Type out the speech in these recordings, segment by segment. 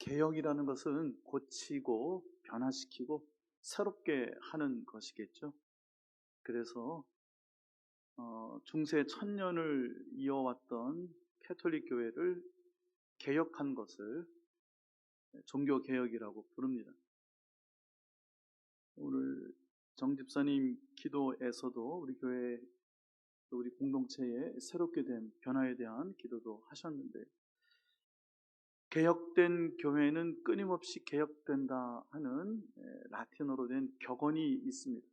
개혁이라는 것은 고치고 변화시키고 새롭게 하는 것이겠죠. 그래서 중세 천년을 이어왔던 캐톨릭 교회를 개혁한 것을 종교개혁이라고 부릅니다. 오늘 정 집사님 기도에서도 우리 교회, 우리 공동체의 새롭게 된 변화에 대한 기도도 하셨는데, 개혁된 교회는 끊임없이 개혁된다 하는 라틴어로 된 격언이 있습니다.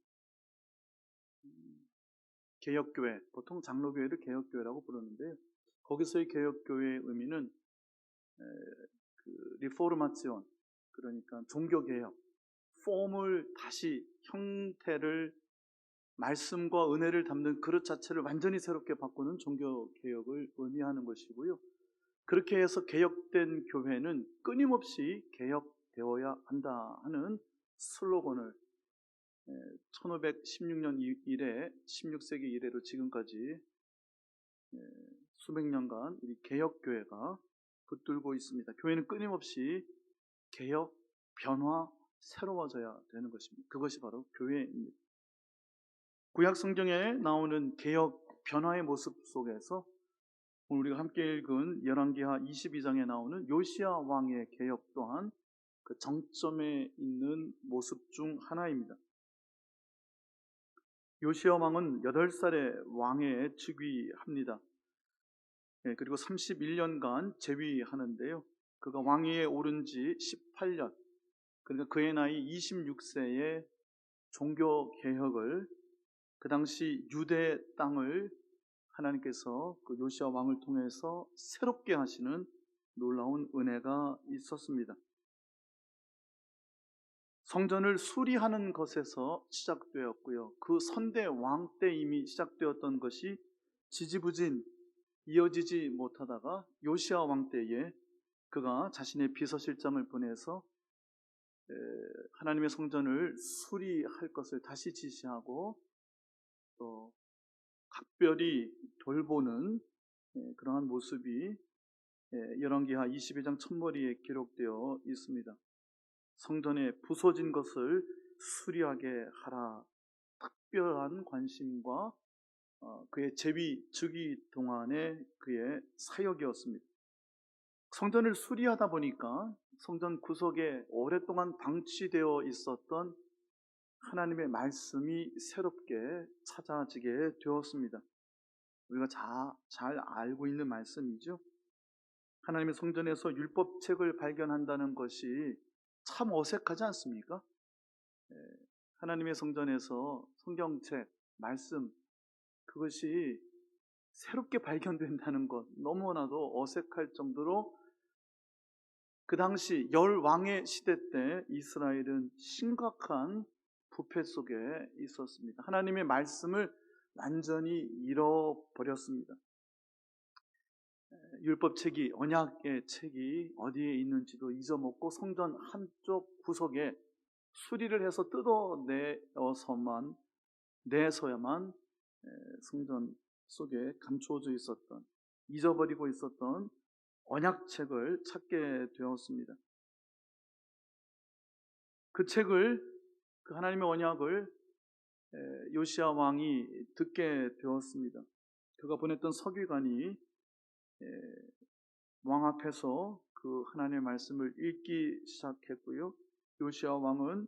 개혁교회, 보통 장로교회를 개혁교회라고 부르는데요, 거기서의 개혁교회의 의미는 리포르마치온, 그러니까 종교개혁, 폼을 다시, 형태를, 말씀과 은혜를 담는 그릇 자체를 완전히 새롭게 바꾸는 종교개혁을 의미하는 것이고요. 그렇게 해서 개혁된 교회는 끊임없이 개혁되어야 한다 하는 슬로건을 1516년 이래, 16세기 이래로 지금까지 수백 년간 우리 개혁교회가 붙들고 있습니다. 교회는 끊임없이 개혁, 변화, 새로워져야 되는 것입니다. 그것이 바로 교회입니다. 구약 성경에 나오는 개혁, 변화의 모습 속에서 오늘 우리가 함께 읽은 열왕기하 22장에 나오는 요시야 왕의 개혁 또한 그 정점에 있는 모습 중 하나입니다. 요시야 왕은 8살에 왕에 즉위합니다. 그리고 31년간 재위하는데요, 그가 왕위에 오른 지 18년, 그러니까 그의 나이 26세에 종교개혁을, 그 당시 유대 땅을 하나님께서 그 요시야 왕을 통해서 새롭게 하시는 놀라운 은혜가 있었습니다. 성전을 수리하는 것에서 시작되었고요, 그 선대 왕 때 이미 시작되었던 것이 지지부진 이어지지 못하다가 요시야 왕 때에 그가 자신의 비서실장을 보내서 하나님의 성전을 수리할 것을 다시 지시하고 또 각별히 돌보는 그러한 모습이 열왕기하 22장 첫머리에 기록되어 있습니다. 성전에 부서진 것을 수리하게 하라. 특별한 관심과 그의 즉위 동안의 그의 사역이었습니다. 성전을 수리하다 보니까 성전 구석에 오랫동안 방치되어 있었던 하나님의 말씀이 새롭게 찾아지게 되었습니다. 우리가 잘 알고 있는 말씀이죠. 하나님의 성전에서 율법책을 발견한다는 것이 참 어색하지 않습니까? 하나님의 성전에서 성경책, 말씀, 그것이 새롭게 발견된다는 것, 너무나도 어색할 정도로 그 당시 열왕의 시대 때 이스라엘은 심각한 부패 속에 있었습니다. 하나님의 말씀을 완전히 잃어버렸습니다. 율법책이, 언약의 책이 어디에 있는지도 잊어먹고 성전 한쪽 구석에 수리를 해서 내서야만 성전 속에 감추어져 있었던, 잊어버리고 있었던 언약책을 찾게 되었습니다. 그 책을, 그 하나님의 언약을 요시야 왕이 듣게 되었습니다. 그가 보냈던 서기관이 왕 앞에서 그 하나님의 말씀을 읽기 시작했고요, 요시야 왕은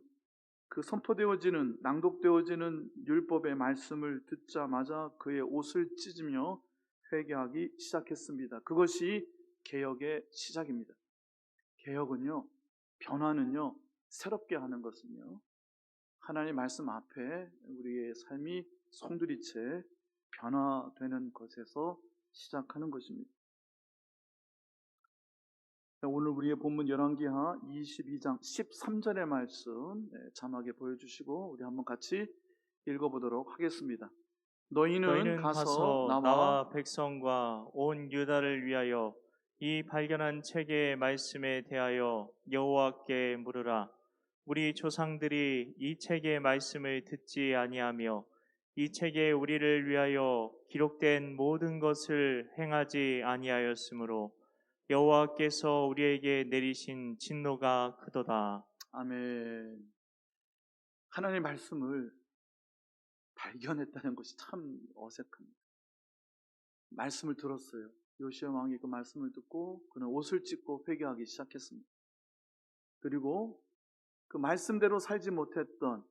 그 선포되어지는, 낭독되어지는 율법의 말씀을 듣자마자 그의 옷을 찢으며 회개하기 시작했습니다. 그것이 개혁의 시작입니다. 개혁은요, 변화는요, 새롭게 하는 것은요, 하나님의 말씀 앞에 우리의 삶이 송두리째 변화되는 것에서 시작하는 것입니다. 오늘 우리의 본문 열왕기하 22장 13절의 말씀 자막에 보여주시고 우리 한번 같이 읽어보도록 하겠습니다. 너희는 가서 나와 백성과 온 유다를 위하여 이 발견한 책의 말씀에 대하여 여호와께 물으라. 우리 조상들이 이 책의 말씀을 듣지 아니하며 이 책에 우리를 위하여 기록된 모든 것을 행하지 아니하였으므로 여호와께서 우리에게 내리신 진노가 크도다. 아멘. 하나님의 말씀을 발견했다는 것이 참 어색합니다. 말씀을 들었어요. 요시야 왕이 그 말씀을 듣고 그는 옷을 찢고 회개하기 시작했습니다. 그리고 그 말씀대로 살지 못했던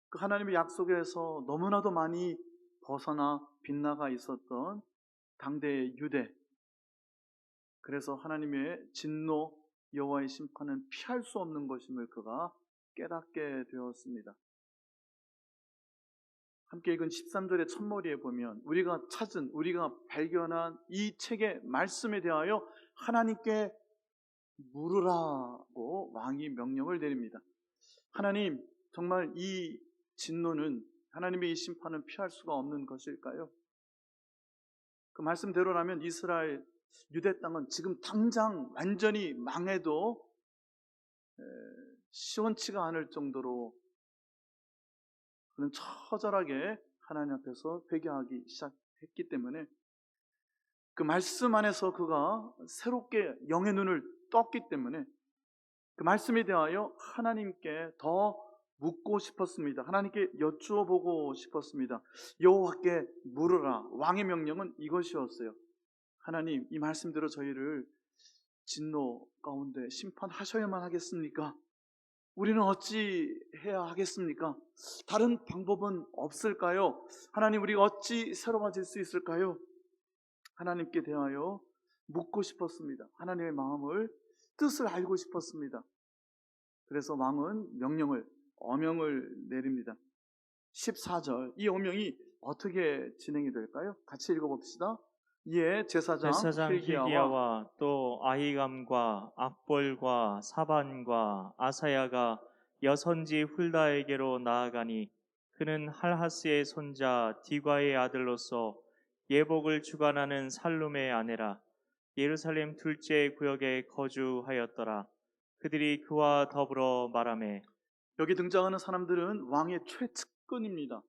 그 하나님의 약속에서 너무나도 많이 벗어나 빗나가 있었던 당대의 유대, 그래서 하나님의 진노, 여호와의 심판은 피할 수 없는 것임을 그가 깨닫게 되었습니다. 함께 읽은 13절의 첫머리에 보면 우리가 찾은, 우리가 발견한 이 책의 말씀에 대하여 하나님께 물으라고 왕이 명령을 내립니다. 하나님, 정말 이 진노는, 하나님의 이 심판은 피할 수가 없는 것일까요? 그 말씀대로라면 이스라엘 유대 땅은 지금 당장 완전히 망해도 시원치가 않을 정도로 그는 처절하게 하나님 앞에서 회개하기 시작했기 때문에 그 말씀 안에서 그가 새롭게 영의 눈을 떴기 때문에 그 말씀에 대하여 하나님께 더 묻고 싶었습니다. 하나님께 여쭈어 보고 싶었습니다. 여호와께 물으라. 왕의 명령은 이것이었어요. 하나님, 이 말씀대로 저희를 진노 가운데 심판하셔야만 하겠습니까? 우리는 어찌 해야 하겠습니까? 다른 방법은 없을까요? 하나님, 우리가 어찌 새로워질 수 있을까요? 하나님께 대하여 묻고 싶었습니다. 하나님의 마음을, 뜻을 알고 싶었습니다. 그래서 왕은 어명을 내립니다. 14절, 이 어명이 어떻게 진행이 될까요? 같이 읽어봅시다. 이에 제사장 hilkiya와 hilkiya와 또 아히감과 악볼과 사반과 아사야가 여선지 훌다에게로 나아가니 그는 할하스의 손자 디과의 아들로서 예복을 주관하는 살룸의 아내라. 예루살렘 둘째 구역에 거주하였더라. 그들이 그와 더불어 말하매, 여기 등장하는 사람들은 왕의 최측근입니다.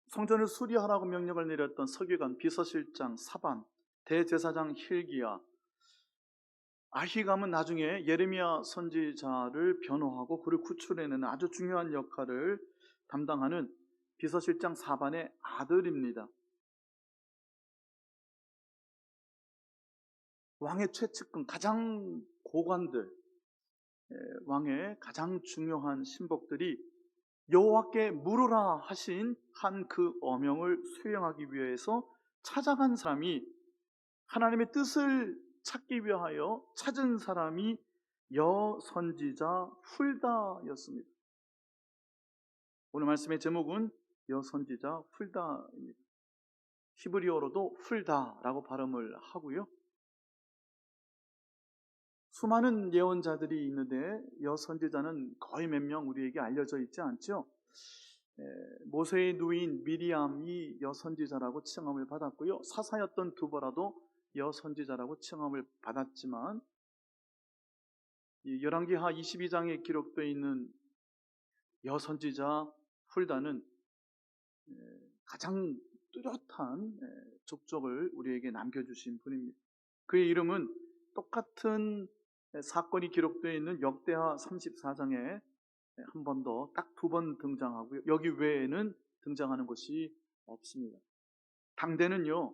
성전을 수리하라고 명령을 내렸던 서기관, 비서실장 사반, 대제사장 hilkiya, 아히감은 나중에 예레미야 선지자를 변호하고 그를 구출해내는 아주 중요한 역할을 담당하는 비서실장 사반의 아들입니다. 왕의 최측근, 가장 고관들, 왕의 가장 중요한 신복들이 여호와께 물으라 하신 한 그 어명을 수행하기 위해서 찾아간 사람이, 하나님의 뜻을 찾기 위하여 찾은 사람이 여선지자 훌다였습니다. 오늘 말씀의 제목은 여선지자 훌다입니다. 히브리어로도 훌다라고 발음을 하고요. 수많은 예언자들이 있는데 여선지자는 거의 몇 명 우리에게 알려져 있지 않죠. 모세의 누이인 미리암이 여선지자라고 칭함을 받았고요. 사사였던 두보라도 여선지자라고 칭함을 받았지만 열왕기하 22장에 기록되어 있는 여선지자 훌다는 가장 뚜렷한 족적을 우리에게 남겨주신 분입니다. 그의 이름은 똑같은 사건이 기록되어 있는 역대하 34장에 한 번 더, 딱 2번 등장하고요. 여기 외에는 등장하는 것이 없습니다. 당대는요,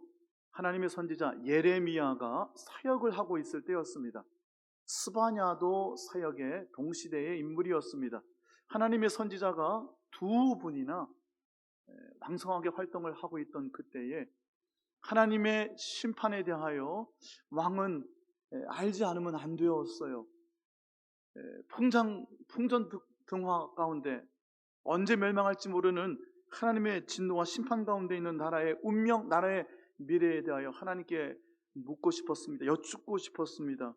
하나님의 선지자 예레미야가 사역을 하고 있을 때였습니다. 스바냐도 사역의 동시대의 인물이었습니다. 하나님의 선지자가 2분이나 왕성하게 활동을 하고 있던 그때에 하나님의 심판에 대하여 왕은 알지 않으면 안 되었어요. 풍전등화 가운데 언제 멸망할지 모르는 하나님의 진노와 심판 가운데 있는 나라의 운명, 나라의 미래에 대하여 하나님께 묻고 싶었습니다. 여쭙고 싶었습니다.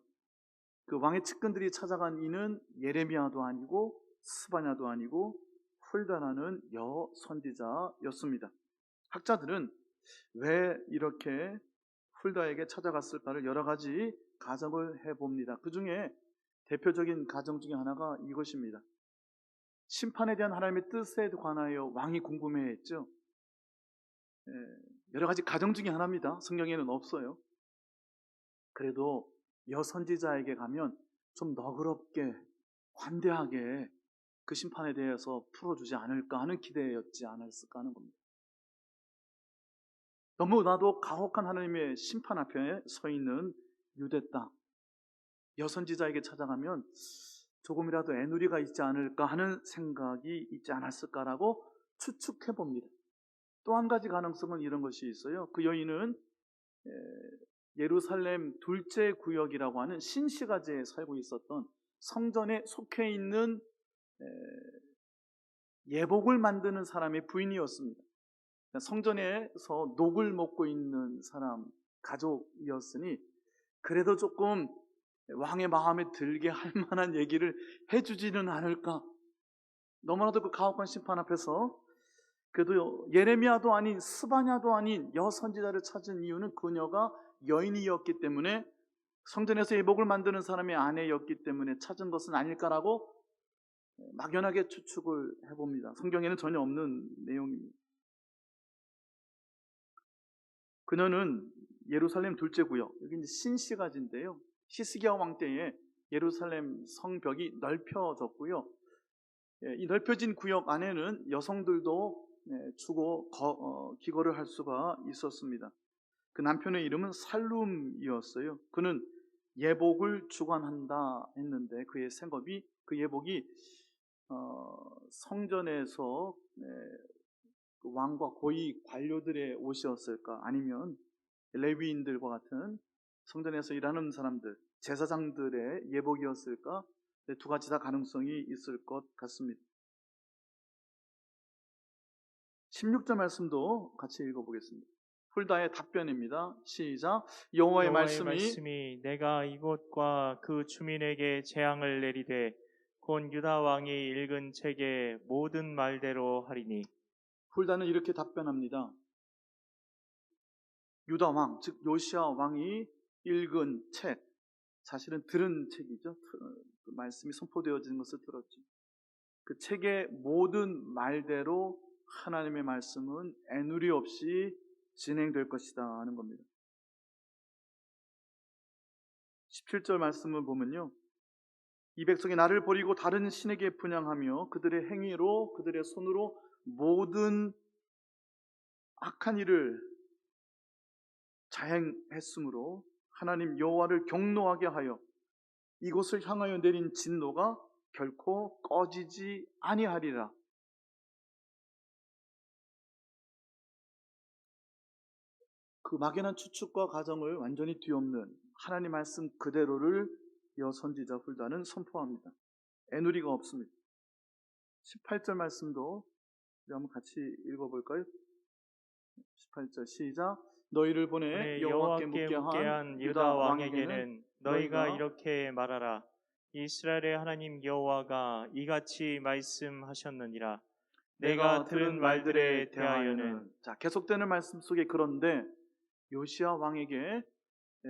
그 왕의 측근들이 찾아간 이는 예레미야도 아니고 스바냐도 아니고 훌다라는 여선지자였습니다. 학자들은 왜 이렇게 훌다에게 찾아갔을까를 여러 가지 가정을 해봅니다. 그 중에 대표적인 가정 중에 하나가 이것입니다. 심판에 대한 하나님의 뜻에 관하여 왕이 궁금해했죠. 여러 가지 가정 중에 하나입니다. 성경에는 없어요. 그래도 여선지자에게 가면 좀 너그럽게 관대하게 그 심판에 대해서 풀어주지 않을까 하는 기대였지 않았을까 하는 겁니다. 너무나도 가혹한 하나님의 심판 앞에 서 있는 유대 땅, 여선지자에게 찾아가면 조금이라도 애누리가 있지 않을까 하는 생각이 있지 않았을까라고 추측해 봅니다. 또 한 가지 가능성은 이런 것이 있어요. 그 여인은 예루살렘 둘째 구역이라고 하는 신시가지에 살고 있었던 성전에 속해 있는 예복을 만드는 사람의 부인이었습니다. 성전에서 녹을 먹고 있는 사람 가족이었으니 그래도 조금 왕의 마음에 들게 할 만한 얘기를 해주지는 않을까. 너무나도 그 가혹한 심판 앞에서 그래도 예레미야도 아닌 스바냐도 아닌 여선지자를 찾은 이유는 그녀가 여인이었기 때문에, 성전에서 예복을 만드는 사람의 아내였기 때문에 찾은 것은 아닐까라고 막연하게 추측을 해봅니다. 성경에는 전혀 없는 내용입니다. 그녀는 예루살렘 둘째 구역, 여기 이제 신시가지인데요. 히스기야 왕 때에 예루살렘 성벽이 넓혀졌고요. 이 넓혀진 구역 안에는 여성들도 주고 기거를 할 수가 있었습니다. 그 남편의 이름은 살룸이었어요. 그는 예복을 주관한다 했는데 그의 생업이, 그 예복이 성전에서 그 왕과 고위 관료들의 옷이었을까, 아니면 레위인들과 같은 성전에서 일하는 사람들, 제사장들의 예복이었을까? 두 가지 다 가능성이 있을 것 같습니다. 16절 말씀도 같이 읽어보겠습니다. 훌다의 답변입니다. 시작. 여호와의 말씀이 내가 이곳과 그 주민에게 재앙을 내리되 곧 유다 왕이 읽은 책의 모든 말대로 하리니. 훌다는 이렇게 답변합니다. 유다 왕, 즉 요시야 왕이 읽은 책, 사실은 들은 책이죠. 그 말씀이 선포되어지는 것을 들었죠. 그 책의 모든 말대로 하나님의 말씀은 애누리 없이 진행될 것이다 하는 겁니다. 17절 말씀을 보면요, 이 백성이 나를 버리고 다른 신에게 분향하며 그들의 행위로, 그들의 손으로 모든 악한 일을 자행했으므로 하나님 여호와를 경노하게 하여 이곳을 향하여 내린 진노가 결코 꺼지지 아니하리라. 그 막연한 추측과 가정을 완전히 뒤엎는 하나님 말씀 그대로를 여선지자 훌다는 선포합니다. 애누리가 없습니다. 18절 말씀도 우리 한번 같이 읽어볼까요? 18절 시작. 너희를 보내 여호와께 묻게 한 유다 왕에게는 너희가 이렇게 말하라. 이스라엘의 하나님 여호와가 이같이 말씀하셨느니라. 내가 들은 말들에 대하여는. 자, 계속되는 말씀 속에 그런데 요시야 왕에게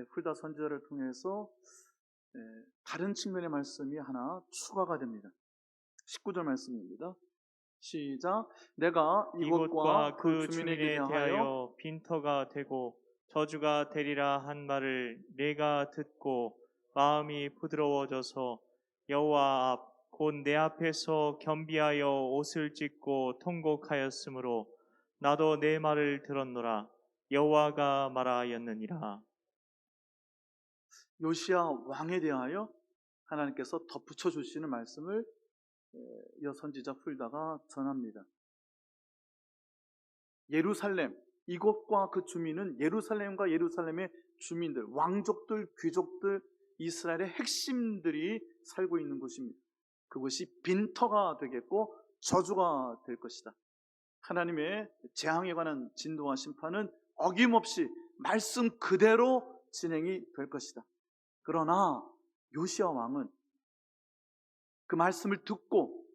훌다 선지자를 통해서 다른 측면의 말씀이 하나 추가가 됩니다. 19절 말씀입니다. 시작. 내가 이곳과 그 주민에게 대하여 빈터가 되고 저주가 되리라 한 말을 내가 듣고 마음이 부드러워져서 여호와 앞 곧 내 앞에서 겸비하여 옷을 찢고 통곡하였으므로 나도 내 말을 들었노라. 여호와가 말하였느니라. 요시야 왕에 대하여 하나님께서 덧붙여 주시는 말씀을 여선지자 훌다가 전합니다. 예루살렘, 이곳과 그 주민은 예루살렘과 예루살렘의 주민들, 왕족들, 귀족들, 이스라엘의 핵심들이 살고 있는 곳입니다. 그것이 빈터가 되겠고 저주가 될 것이다. 하나님의 재앙에 관한 진노와 심판은 어김없이 말씀 그대로 진행이 될 것이다. 그러나 요시야 왕은 그 말씀을 듣고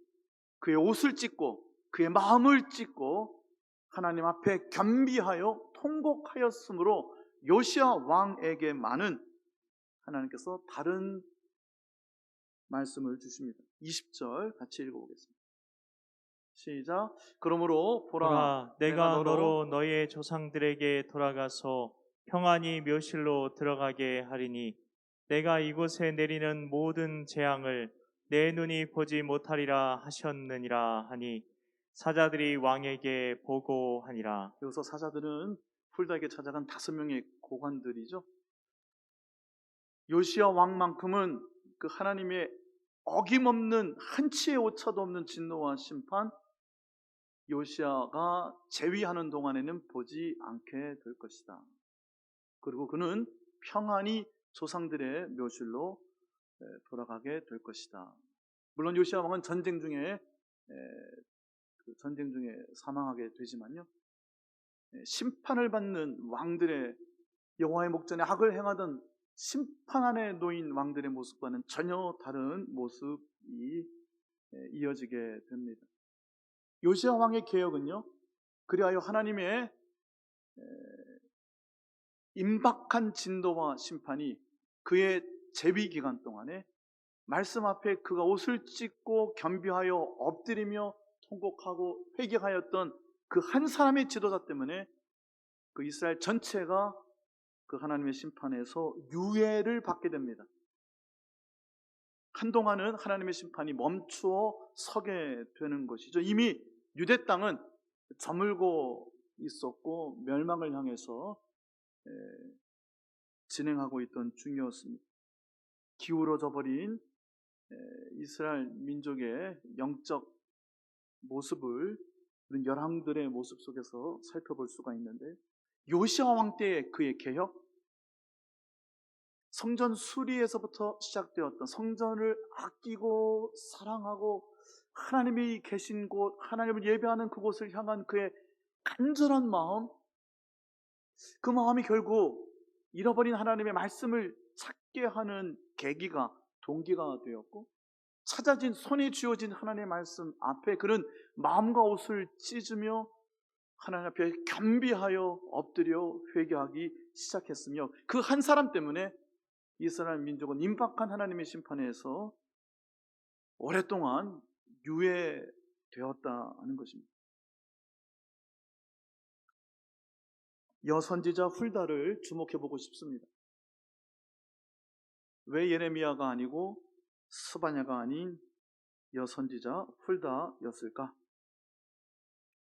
그의 옷을 찢고 그의 마음을 찢고 하나님 앞에 겸비하여 통곡하였으므로 요시야 왕에게만은 하나님께서 다른 말씀을 주십니다. 20절 같이 읽어보겠습니다. 시작. 그러므로 보라, 내가 너로 너의 조상들에게 돌아가서 평안히 묘실로 들어가게 하리니 내가 이곳에 내리는 모든 재앙을 내 눈이 보지 못하리라 하셨느니라 하니 사자들이 왕에게 보고하니라. 여기서 사자들은 훌다에게 찾아간 5명의 고관들이죠. 요시야 왕만큼은 그 하나님의 어김없는 한치의 오차도 없는 진노와 심판, 요시야가 재위하는 동안에는 보지 않게 될 것이다. 그리고 그는 평안히 조상들의 묘실로 돌아가게 될 것이다. 물론 요시야 왕은 전쟁 중에 사망하게 되지만요, 심판을 받는 왕들의, 여호와의 목전에 악을 행하던 심판 안에 놓인 왕들의 모습과는 전혀 다른 모습이 이어지게 됩니다. 요시야 왕의 개혁은요, 그리하여 하나님의 임박한 진노와 심판이 그의 재위 기간 동안에 말씀 앞에 그가 옷을 찢고 겸비하여 엎드리며 통곡하고 회개하였던 그 한 사람의 지도자 때문에 그 이스라엘 전체가 그 하나님의 심판에서 유예를 받게 됩니다. 한동안은 하나님의 심판이 멈추어 서게 되는 것이죠. 이미 유대 땅은 저물고 있었고 멸망을 향해서 진행하고 있던 중이었습니다. 기울어져 버린 이스라엘 민족의 영적 모습을 우리 열왕들의 모습 속에서 살펴볼 수가 있는데, 요시야 왕 때의 그의 개혁, 성전 수리에서부터 시작되었던 성전을 아끼고 사랑하고 하나님이 계신 곳, 하나님을 예배하는 그곳을 향한 그의 간절한 마음, 그 마음이 결국 잃어버린 하나님의 말씀을 찾게 하는 계기가, 동기가 되었고, 찾아진, 손에 쥐어진 하나님의 말씀 앞에 그는 마음과 옷을 찢으며 하나님 앞에 겸비하여 엎드려 회개하기 시작했으며, 그 한 사람 때문에 이스라엘 민족은 임박한 하나님의 심판에서 오랫동안 유예되었다는 것입니다. 여선지자 훌다를 주목해 보고 싶습니다. 왜 예레미야가 아니고 스바냐가 아닌 여선지자 훌다였을까?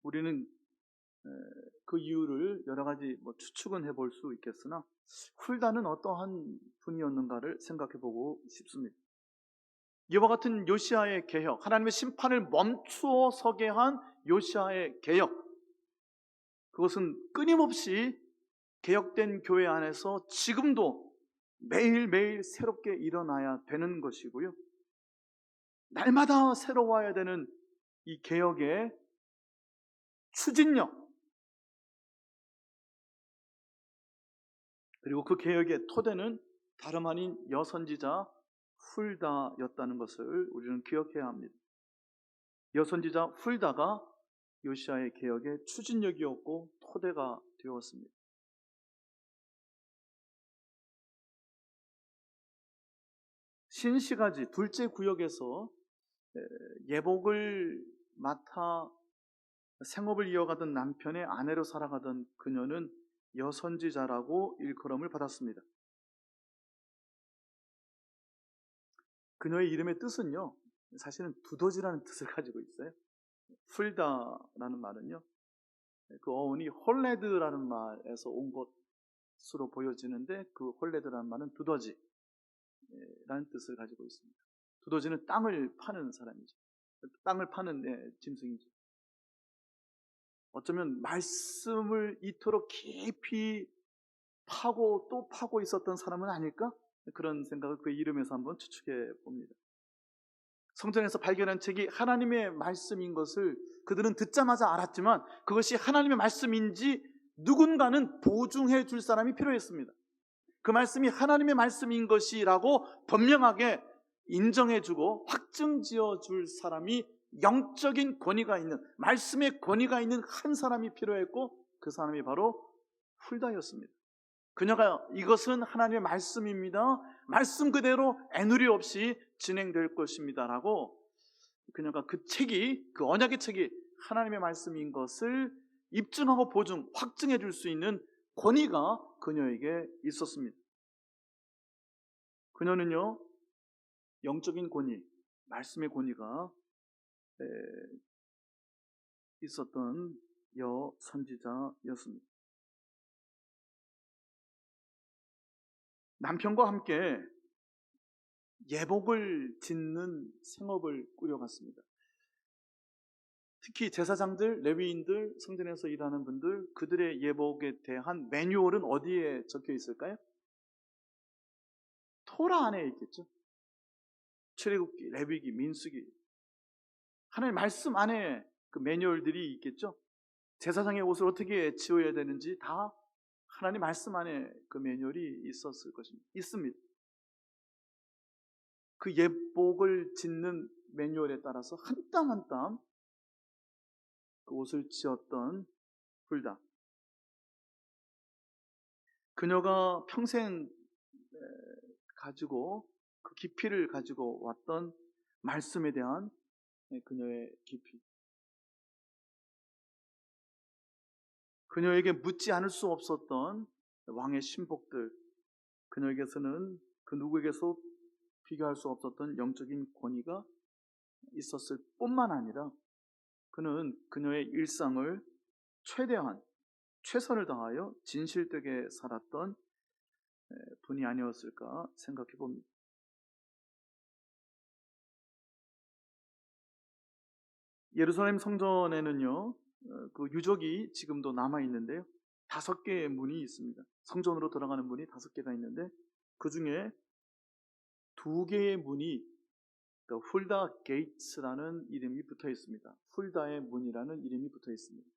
우리는 그 이유를 여러 가지 추측은 해볼 수 있겠으나 훌다는 어떠한 분이었는가를 생각해 보고 싶습니다. 이와 같은 요시야의 개혁, 하나님의 심판을 멈추어 서게 한 요시야의 개혁, 그것은 끊임없이 개혁된 교회 안에서 지금도 매일매일 새롭게 일어나야 되는 것이고요, 날마다 새로워야 되는 이 개혁의 추진력, 그리고 그 개혁의 토대는 다름 아닌 여선지자 훌다였다는 것을 우리는 기억해야 합니다. 여선지자 훌다가 요시야의 개혁의 추진력이었고 토대가 되었습니다. 신시가지 둘째 구역에서 예복을 맡아 생업을 이어가던 남편의 아내로 살아가던 그녀는 여선지자라고 일컬음을 받았습니다. 그녀의 이름의 뜻은요, 사실은 두더지라는 뜻을 가지고 있어요. 훌다라는 말은요, 그 어원이 홀레드라는 말에서 온 것으로 보여지는데, 그 홀레드라는 말은 두더지라는 뜻을 가지고 있습니다. 두더지는 땅을 파는 사람이죠. 땅을 파는 짐승이죠. 어쩌면 말씀을 이토록 깊이 파고 또 파고 있었던 사람은 아닐까? 그런 생각을 그의 이름에서 한번 추측해 봅니다. 성전에서 발견한 책이 하나님의 말씀인 것을 그들은 듣자마자 알았지만, 그것이 하나님의 말씀인지 누군가는 보증해 줄 사람이 필요했습니다. 그 말씀이 하나님의 말씀인 것이라고 분명하게 인정해 주고 확증지어 줄 사람이, 영적인 권위가 있는, 말씀의 권위가 있는 한 사람이 필요했고, 그 사람이 바로 훌다였습니다. 그녀가 이것은 하나님의 말씀입니다, 말씀 그대로 애누리 없이 진행될 것입니다 라고, 그녀가 그 책이, 그 언약의 책이 하나님의 말씀인 것을 입증하고 보증, 확증해 줄 수 있는 권위가 그녀에게 있었습니다. 그녀는요, 영적인 권위, 말씀의 권위가 있었던 선지자였습니다. 남편과 함께 예복을 짓는 생업을 꾸려갔습니다. 특히 제사장들, 레위인들, 성전에서 일하는 분들, 그들의 예복에 대한 매뉴얼은 어디에 적혀 있을까요? 토라 안에 있겠죠. 출애굽기, 레위기, 민수기, 하나님의 말씀 안에 그 매뉴얼들이 있겠죠. 제사장의 옷을 어떻게 지어야 되는지 다 하나님 말씀 안에 그 매뉴얼이 있었을 것입니다. 있습니다. 그 예복을 짓는 매뉴얼에 따라서 한 땀 한 땀 그 옷을 지었던 훌다. 그녀가 평생 가지고 그 깊이를 가지고 왔던 말씀에 대한 그녀의 깊이. 그녀에게 묻지 않을 수 없었던 왕의 신복들. 그녀에게서는 그 누구에게서 비교할 수 없었던 영적인 권위가 있었을 뿐만 아니라 그는 그녀의 일상을 최대한 최선을 다하여 진실되게 살았던 분이 아니었을까 생각해 봅니다. 예루살렘 성전에는요, 그 유적이 지금도 남아 있는데요, 5개의 문이 있습니다. 성전으로 들어가는 문이 5개가 있는데 그 중에 2개의 문이 훌다 게이츠라는 이름이 붙어 있습니다. 훌다의 문이라는 이름이 붙어 있습니다.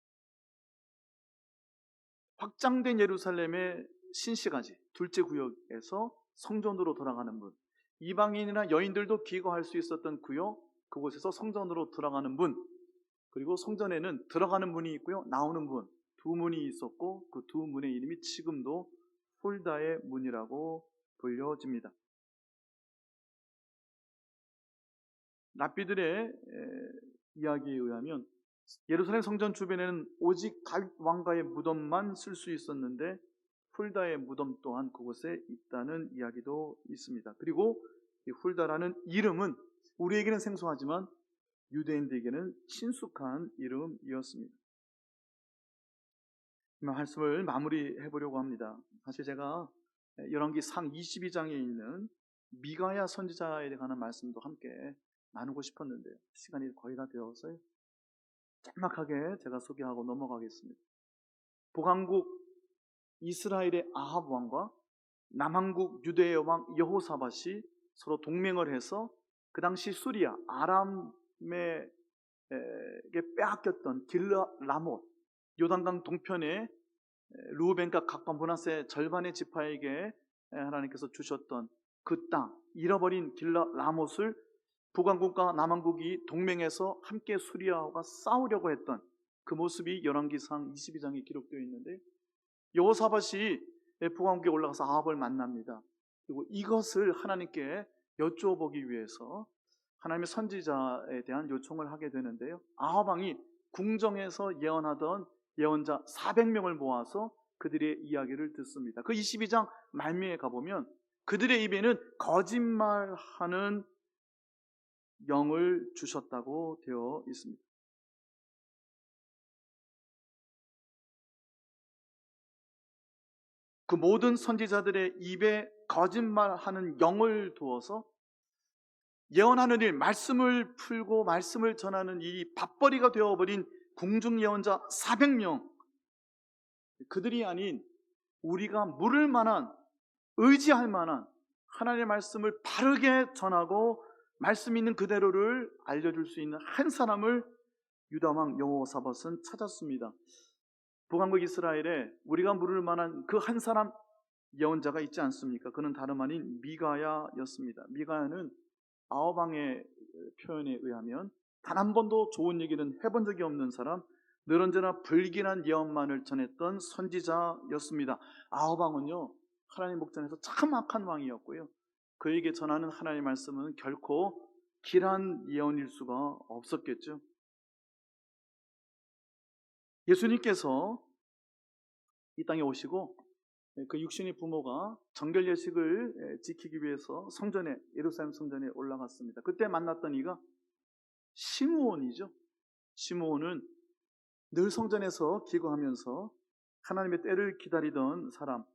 확장된 예루살렘의 신시가지 둘째 구역에서 성전으로 돌아가는 문, 이방인이나 여인들도 기거할 수 있었던 구역, 그곳에서 성전으로 들어가는 문, 그리고 성전에는 들어가는 문이 있고요, 나오는 문, 2문이 있었고 그 2문의 이름이 지금도 훌다의 문이라고 불려집니다. 랍비들의 이야기에 의하면 예루살렘 성전 주변에는 오직 다윗 왕가의 무덤만 쓸 수 있었는데 훌다의 무덤 또한 그곳에 있다는 이야기도 있습니다. 그리고 이 훌다라는 이름은 우리에게는 생소하지만 유대인들에게는 친숙한 이름이었습니다. 말씀을 마무리해 보려고 합니다. 사실 제가 열왕기상 22장에 있는 미가야 선지자에 관한 말씀도 함께 나누고 싶었는데요, 시간이 거의 다 되어서요, 짤막하게 제가 소개하고 넘어가겠습니다. 북왕국 이스라엘의 아합 왕과 남왕국 유대의 왕 여호사밧이 서로 동맹을 해서 그 당시 수리아 아람에게 빼앗겼던 길라라못, 요단강 동편에 르우벤과 갓과 므낫세 절반의 지파에게 하나님께서 주셨던 그 땅, 잃어버린 길라라못을 북왕국과 남왕국이 동맹해서 함께 수리아와 싸우려고 했던 그 모습이 열왕기상 22장에 기록되어 있는데, 여호사밧이 북왕국에 올라가서 아합을 만납니다. 그리고 이것을 하나님께 여쭤보기 위해서 하나님의 선지자에 대한 요청을 하게 되는데요, 아합 왕이 궁정에서 예언하던 예언자 400명을 모아서 그들의 이야기를 듣습니다. 그 22장 말미에 가보면 그들의 입에는 거짓말하는 영을 주셨다고 되어 있습니다. 그 모든 선지자들의 입에 거짓말하는 영을 두어서 예언하는 일, 말씀을 풀고 말씀을 전하는 일이 밥벌이가 되어버린 궁중 예언자 400명, 그들이 아닌 우리가 물을 만한, 의지할 만한 하나님의 말씀을 바르게 전하고 말씀 있는 그대로를 알려줄 수 있는 한 사람을 유다왕 여호사밧은 찾았습니다. 북왕국 이스라엘에 우리가 물을 만한 그 한 사람 예언자가 있지 않습니까? 그는 다름 아닌 미가야였습니다. 미가야는 아합 왕의 표현에 의하면 단 한 번도 좋은 얘기는 해본 적이 없는 사람, 늘 언제나 불길한 예언만을 전했던 선지자였습니다. 아합 왕은요, 하나님 목전에서 참 악한 왕이었고요, 그에게 전하는 하나님의 말씀은 결코 길한 예언일 수가 없었겠죠. 예수님께서 이 땅에 오시고 그 육신의 부모가 정결 예식을 지키기 위해서 성전에, 예루살렘 성전에 올라갔습니다. 그때 만났던 이가 시므온이죠. 시므온은 늘 성전에서 기거하면서 하나님의 때를 기다리던 사람,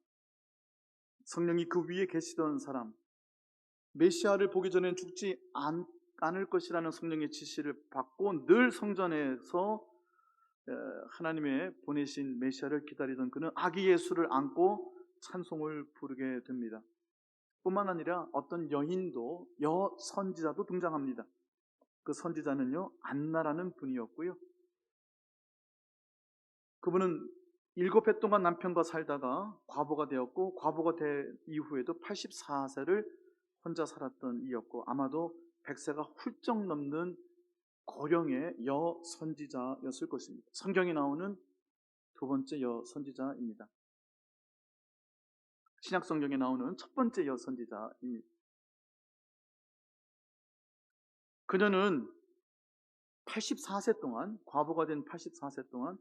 성령이 그 위에 계시던 사람, 메시아를 보기 전엔 죽지 않을 것이라는 성령의 지시를 받고 늘 성전에서 하나님의 보내신 메시아를 기다리던 그는 아기 예수를 안고 찬송을 부르게 됩니다. 뿐만 아니라 어떤 여인도, 여선지자도 등장합니다. 그 선지자는요, 안나라는 분이었고요. 그분은 7해 동안 남편과 살다가 과부가 되었고, 과부가 된 이후에도 84세를 혼자 살았던 이였고, 아마도 100세가 훌쩍 넘는 고령의 여선지자였을 것입니다. 성경에 나오는 두 번째 여선지자입니다. 신약 성경에 나오는 첫 번째 여선지자입니다. 그녀는 84세 동안, 과부가 된 84세 동안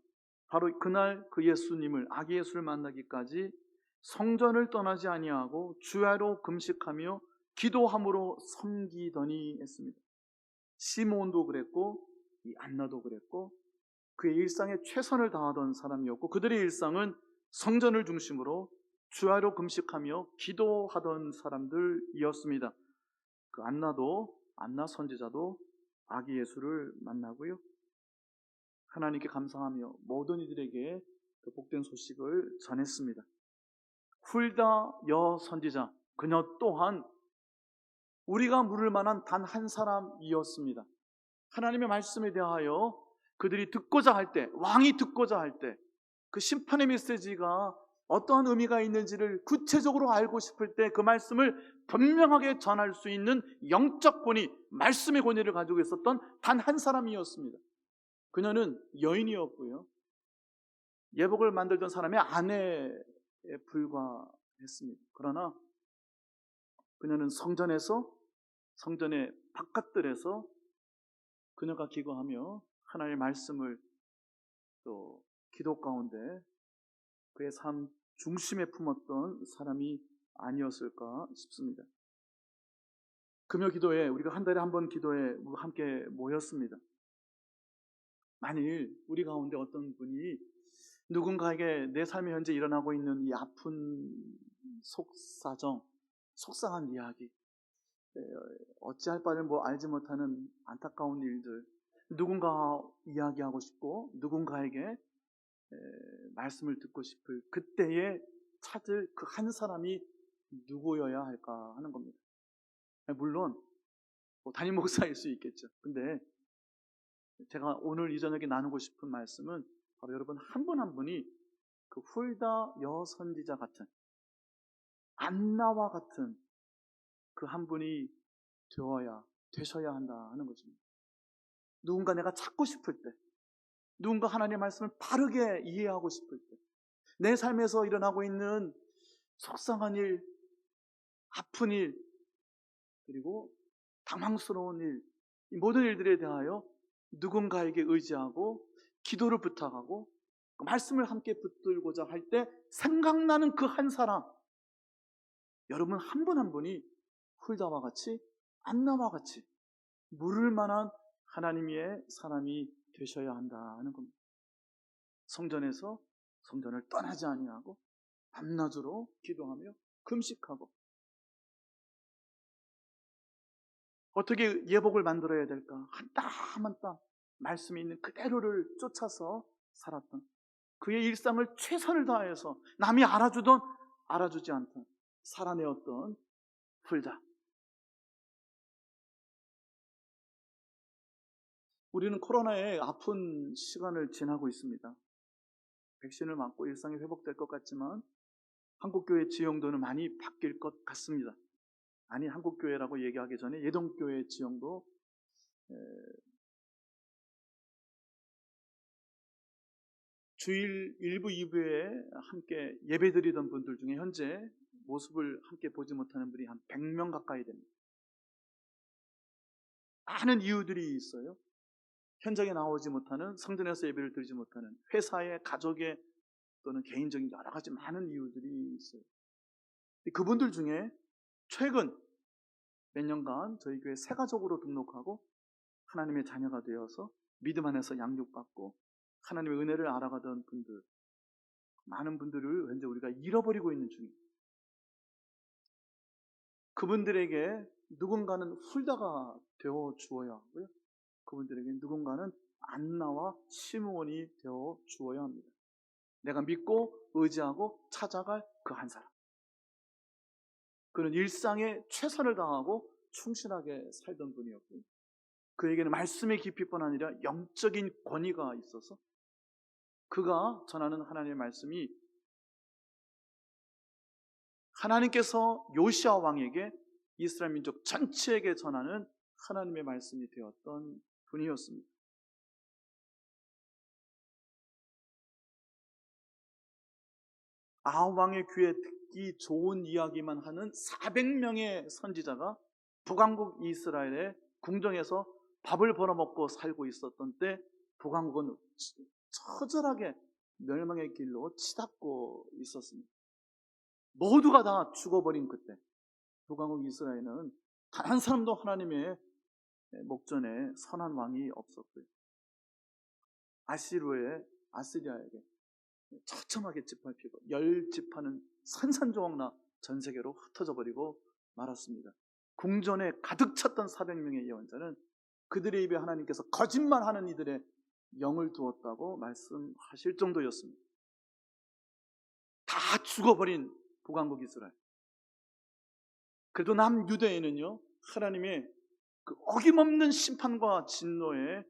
바로 그날 그 예수님을, 아기 예수를 만나기까지 성전을 떠나지 아니하고 주야로 금식하며 기도함으로 섬기더니 했습니다. 시므온도 그랬고 이 안나도 그랬고 그의 일상에 최선을 다하던 사람이었고, 그들의 일상은 성전을 중심으로 주야로 금식하며 기도하던 사람들이었습니다. 그 안나 선지자도 아기 예수를 만나고요, 하나님께 감사하며 모든 이들에게 그 복된 소식을 전했습니다. 훌다 여선지자, 그녀 또한 우리가 물을 만한 단 한 사람이었습니다. 하나님의 말씀에 대하여 그들이 듣고자 할 때, 왕이 듣고자 할 때, 그 심판의 메시지가 어떠한 의미가 있는지를 구체적으로 알고 싶을 때 그 말씀을 분명하게 전할 수 있는 영적 권위, 말씀의 권위를 가지고 있었던 단 한 사람이었습니다. 그녀는 여인이었고요, 예복을 만들던 사람의 아내에 불과했습니다. 그러나 그녀는 성전의 바깥들에서 그녀가 기거하며 하나님의 말씀을 또 기도 가운데 그의 삶 중심에 품었던 사람이 아니었을까 싶습니다. 금요 기도에, 우리가 한 달에 한 번 기도에 함께 모였습니다. 만일 우리 가운데 어떤 분이 누군가에게 내 삶에 현재 일어나고 있는 이 아픈 속사정, 속상한 이야기, 어찌할 바를 알지 못하는 안타까운 일들, 누군가 이야기하고 싶고 누군가에게 말씀을 듣고 싶을 그때에 찾을 그 한 사람이 누구여야 할까 하는 겁니다. 물론 담임 목사일 수 있겠죠. 근데 제가 오늘 이 저녁에 나누고 싶은 말씀은 바로 여러분 한 분 한 분이 그 훌다 여선지자 같은, 안나와 같은 그 한 분이 되셔야 한다 하는 것입니다. 누군가 내가 찾고 싶을 때, 누군가 하나님의 말씀을 바르게 이해하고 싶을 때, 내 삶에서 일어나고 있는 속상한 일, 아픈 일, 그리고 당황스러운 일, 이 모든 일들에 대하여 누군가에게 의지하고 기도를 부탁하고 그 말씀을 함께 붙들고자 할 때 생각나는 그 한 사람, 여러분 한 분 한 분이 훌다와 같이, 안나와 같이 물을 만한 하나님의 사람이 되셔야 한다 하는 겁니다. 성전에서 성전을 떠나지 아니하고 밤낮으로 기도하며 금식하고, 어떻게 예복을 만들어야 될까? 한 땀 한 땀 말씀이 있는 그대로를 쫓아서 살았던, 그의 일상을 최선을 다해서 남이 알아주던 알아주지 않던 살아내었던 훌다. 우리는 코로나에 아픈 시간을 지나고 있습니다. 백신을 맞고 일상이 회복될 것 같지만 한국교회 지형도는 많이 바뀔 것 같습니다. 아니, 한국교회라고 얘기하기 전에 예동교회 지형도 주일 1부, 2부에 함께 예배드리던 분들 중에 현재 모습을 함께 보지 못하는 분이 한 100명 가까이 됩니다. 많은 이유들이 있어요. 현장에 나오지 못하는, 성전에서 예배를 드리지 못하는, 회사에, 가족에 또는 개인적인 여러 가지 많은 이유들이 있어요. 그분들 중에 최근 몇 년간 저희 교회 새가족으로 등록하고 하나님의 자녀가 되어서 믿음 안에서 양육받고 하나님의 은혜를 알아가던 분들, 많은 분들을 현재 우리가 잃어버리고 있는 중입니다. 그분들에게 누군가는 훌다가 되어 주어야 하고요, 그분들에게 누군가는 안나와 시므온이 되어 주어야 합니다. 내가 믿고 의지하고 찾아갈 그 한 사람. 그는 일상에 최선을 다하고 충실하게 살던 분이었고요, 그에게는 말씀의 깊이뿐 아니라 영적인 권위가 있어서 그가 전하는 하나님의 말씀이 하나님께서 요시아 왕에게 이스라엘 민족 전체에게 전하는 하나님의 말씀이 되었던 분이었습니다. 아합 왕의 귀에 듣기 좋은 이야기만 하는 400명의 선지자가 북왕국 이스라엘의 궁정에서 밥을 벌어먹고 살고 있었던 때 북왕국은 처절하게 멸망의 길로 치닫고 있었습니다. 모두가 다 죽어버린 그때 북왕국 이스라엘은 단 한 사람도 하나님의 목전에 선한 왕이 없었고요, 아시리아에게 처참하게 짓밟히고 10지파는 산산조각나 전 세계로 흩어져 버리고 말았습니다. 궁전에 가득 찼던 400명의 예언자는 그들의 입에 하나님께서 거짓말하는 이들의 영을 두었다고 말씀하실 정도였습니다. 다 죽어버린 북왕국 이스라엘. 그래도 남유대에는요, 하나님의 그 어김없는 심판과 진노의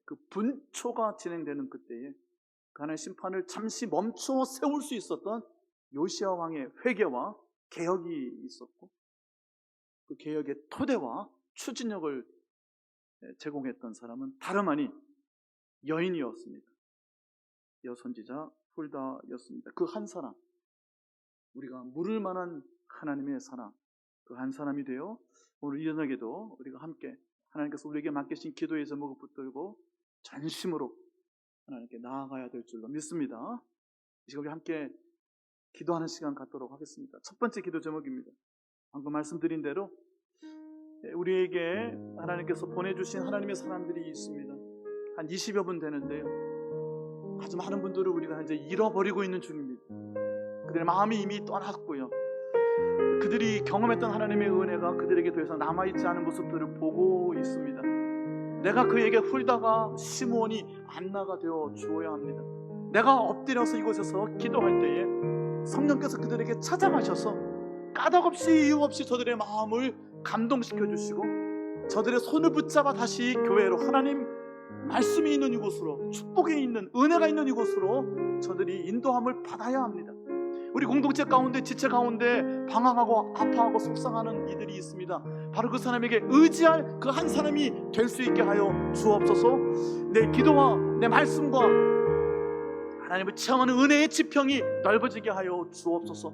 그 분초가 진행되는 그때에 그 하나님의 심판을 잠시 멈춰 세울 수 있었던 요시아 왕의 회개와 개혁이 있었고, 그 개혁의 토대와 추진력을 제공했던 사람은 다름 아닌 여인이었습니다. 여선지자 훌다였습니다. 그 한 사람, 우리가 물을 만한 하나님의 사랑, 그 한 사람이 되어 오늘 이 저녁에도 우리가 함께 하나님께서 우리에게 맡기신 기도의 제목을 붙들고 전심으로 하나님께 나아가야 될 줄로 믿습니다. 이 시간 우리 함께 기도하는 시간 갖도록 하겠습니다. 첫 번째 기도 제목입니다. 방금 말씀드린 대로 우리에게 하나님께서 보내주신 하나님의 사람들이 있습니다. 한 20여 분 되는데요, 아주 많은 분들을 우리가 이제 잃어버리고 있는 중입니다. 그들의 마음이 이미 떠났고요, 그들이 경험했던 하나님의 은혜가 그들에게 더 이상 남아있지 않은 모습들을 보고 있습니다. 내가 그에게 훌다가 시므온이 안나가 되어 주어야 합니다. 내가 엎드려서 이곳에서 기도할 때에 성령께서 그들에게 찾아가셔서 까닭없이 이유 없이 저들의 마음을 감동시켜 주시고 저들의 손을 붙잡아 다시 교회로, 하나님 말씀이 있는 이곳으로, 축복이 있는 은혜가 있는 이곳으로 저들이 인도함을 받아야 합니다. 우리 공동체 가운데, 지체 가운데 방황하고 아파하고 속상하는 이들이 있습니다. 바로 그 사람에게 의지할 그 한 사람이 될 수 있게 하여 주옵소서. 내 기도와 내 말씀과 하나님을 체험하는 은혜의 지평이 넓어지게 하여 주옵소서.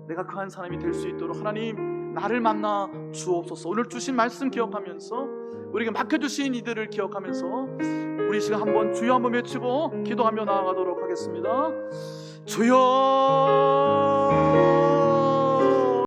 내가 그 한 사람이 될 수 있도록 하나님 나를 만나 주옵소서. 오늘 주신 말씀 기억하면서, 우리에게 맡겨주신 이들을 기억하면서 우리 시간 한번 주여 한번 외치고 기도하며 나아가도록 하겠습니다. 주여